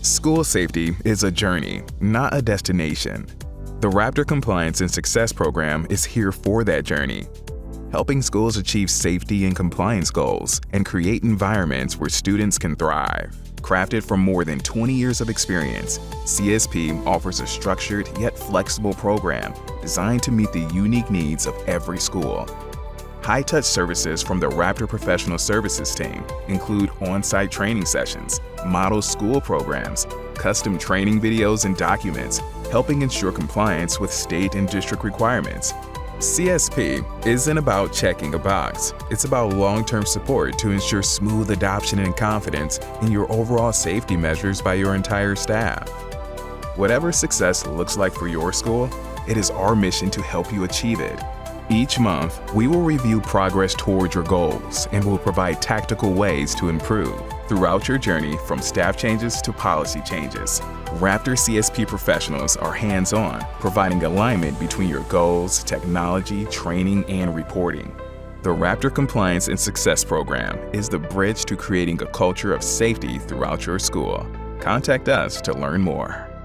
School safety is a journey, not a destination. The Raptor Compliance and Success Program is here for that journey, helping schools achieve safety and compliance goals and create environments where students can thrive. Crafted from more than 20 years of experience, CSP offers a structured yet flexible program designed to meet the unique needs of every school. High-touch services from the Raptor Professional Services team include on-site training sessions, model school programs, custom training videos and documents, helping ensure compliance with state and district requirements. CSP isn't about checking a box. It's about long-term support to ensure smooth adoption and confidence in your overall safety measures by your entire staff. Whatever success looks like for your school, it is our mission to help you achieve it. Each month, we will review progress toward your goals and will provide tactical ways to improve throughout your journey from staff changes to policy changes. Raptor CSP professionals are hands-on, providing alignment between your goals, technology, training, and reporting. The Raptor Compliance and Success Program is the bridge to creating a culture of safety throughout your school. Contact us to learn more.